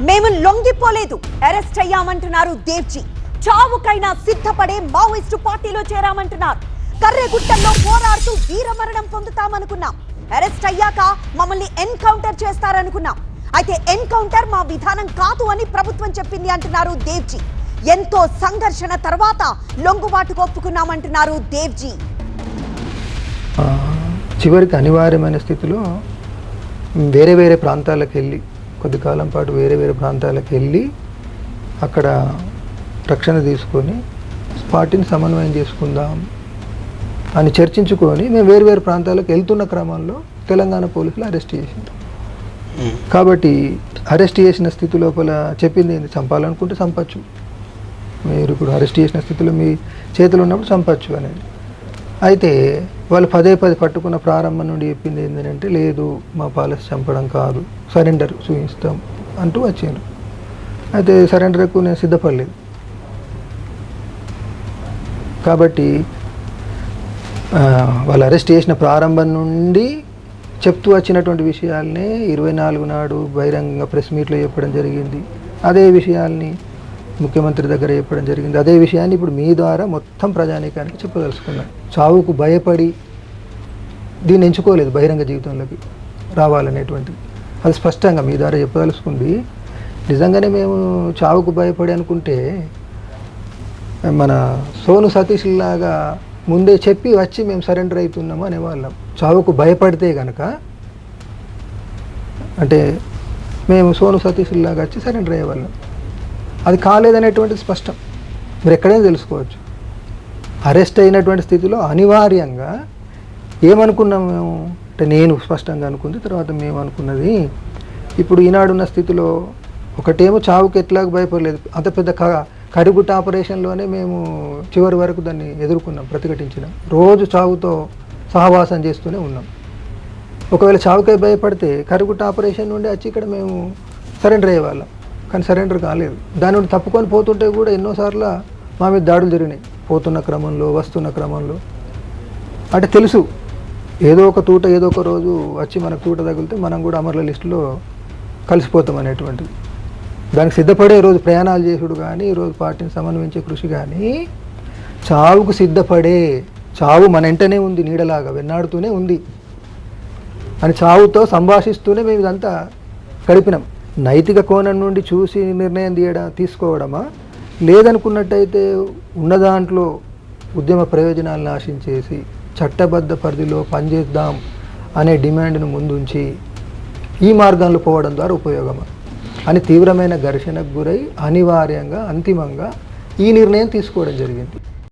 మేము లొంగిపోలేదు, arrest అయ్యామంటున్నారు Devji. చావుకైనా సిద్ధపడే Maoist పార్టీలో చేరామంటున్నారు. కర్రెగుట్టల్లో పోరాడుతూ వీరమరణం పొందుతామనుకున్నాం. అరెస్ట్ అయ్యాక మమ్మల్ని ఎన్కౌంటర్ చేస్తారనుకున్నాం. అయితే ఎన్కౌంటర్ మా విధానం కాదు అని ప్రభుత్వం చెప్పింది అంటున్నారు దేవ్జీ. ఎంతో సంఘర్షణ తర్వాత లొంగుబాటుకు ఒప్పుకున్నామంటున్నారు దేవ్జీ. చివరికి అనివార్యమైన స్థితిలో వేరే వేరే ప్రాంతాలకు వెళ్ళి కొద్ది కాలం పాటు వేరే వేరే ప్రాంతాలకు వెళ్ళి అక్కడ రక్షణ తీసుకొని పార్టీని సమన్వయం చేసుకుందాం అని చర్చించుకొని మేము వేరు వేరు ప్రాంతాలకు వెళ్తున్న క్రమంలో తెలంగాణ పోలీసులు అరెస్ట్ చేసింది. కాబట్టి అరెస్ట్ చేసిన స్థితి లోపల చెప్పింది ఏంది, చంపాలనుకుంటే చంపచ్చు, మీరు ఇప్పుడు అరెస్ట్ చేసిన స్థితిలో మీ చేతులు ఉన్నప్పుడు చంపచ్చు అనేది. అయితే వాళ్ళు పదే పట్టుకున్న ప్రారంభం నుండి చెప్పింది ఏంటంటే, లేదు మా పాలసీ చంపడం కాదు, సరెండర్ చూపిస్తాం అంటూ వచ్చారు. అయితే సరెండర్కు నేను సిద్ధపడలేదు. కాబట్టి వాళ్ళు అరెస్ట్ చేసిన ప్రారంభం నుండి చెప్తూ వచ్చినటువంటి విషయాల్ని 24 నాడు బహిరంగంగా ప్రెస్ మీట్లో చెప్పడం జరిగింది. అదే విషయాల్ని ముఖ్యమంత్రి దగ్గర చెప్పడం జరిగింది. అదే విషయాన్ని ఇప్పుడు మీ ద్వారా మొత్తం ప్రజానీకానికి చెప్పదలుచుకున్నాను. చావుకు భయపడి దీన్ని ఎంచుకోలేదు బహిరంగ జీవితంలోకి రావాలనేటువంటిది. అది స్పష్టంగా మీ ద్వారా చెప్పదలుచుకుంది. నిజంగానే మేము చావుకు భయపడి అనుకుంటే మన సోను సతీష్ లాగా ముందే చెప్పి వచ్చి మేము సరెండర్ అవుతున్నాము అనేవాళ్ళం. చావుకు భయపడితే కనుక అంటే మేము సోను సతీష్ లాగా వచ్చి సరెండర్ అయ్యేవాళ్ళం. అది కాలేదనేటువంటిది స్పష్టం, మీరు ఎక్కడైనా తెలుసుకోవచ్చు. అరెస్ట్ అయినటువంటి స్థితిలో అనివార్యంగా ఏమనుకున్నాం మేము అంటే, నేను స్పష్టంగా అనుకుంది, తర్వాత మేము అనుకున్నది, ఇప్పుడు ఈనాడున్న స్థితిలో ఒకటేమో చావుకి ఎట్లాగ భయపడలేదు, అంత పెద్ద కరుగుట్ట ఆపరేషన్లోనే మేము చివరి వరకు దాన్ని ఎదుర్కొన్నాం, ప్రతిఘటించినాం, రోజు చావుతో సహవాసం చేస్తూనే ఉన్నాం. ఒకవేళ చావుకై భయపడితే కరుగుట్ట ఆపరేషన్ నుండి వచ్చి ఇక్కడ మేము సరెండర్ అయ్యేవాళ్ళం, కానీ సరెండర్ కాలేదు. దాని నుండి తప్పుకొని పోతుంటే కూడా ఎన్నోసార్లు మా మీద దాడులు జరిగినాయి, పోతున్న క్రమంలో వస్తున్న క్రమంలో. అంటే తెలుసు ఏదో ఒక తూట ఏదో ఒక రోజు వచ్చి మనకు తూట తగిలితే మనం కూడా అమరుల లిస్టులో కలిసిపోతాం అనేటువంటిది. దానికి సిద్ధపడే రోజు ప్రయాణాలు చేసుడు కానీ, ఈరోజు పార్టీని సమన్వయించే కృషి కానీ, చావుకు సిద్ధపడే, చావు మన వెంటనే ఉంది, నీడలాగా వెన్నాడుతూనే ఉంది అని చావుతో సంభాషిస్తూనే మేము ఇదంతా గడిపినాం. నైతిక కోణం నుండి చూసి నిర్ణయం తీసుకోవడమా, లేదనుకున్నట్టయితే ఉన్న దాంట్లో ఉద్యమ ప్రయోజనాలను ఆశించేసి చట్టబద్ధ పరిధిలో పనిచేద్దాం అనే డిమాండ్ను ముందుంచి ఈ మార్గంలో పోవడం ద్వారా ఉపయోగమా అని తీవ్రమైన ఘర్షణకు గురై అనివార్యంగా అంతిమంగా ఈ నిర్ణయం తీసుకోవడం జరిగింది.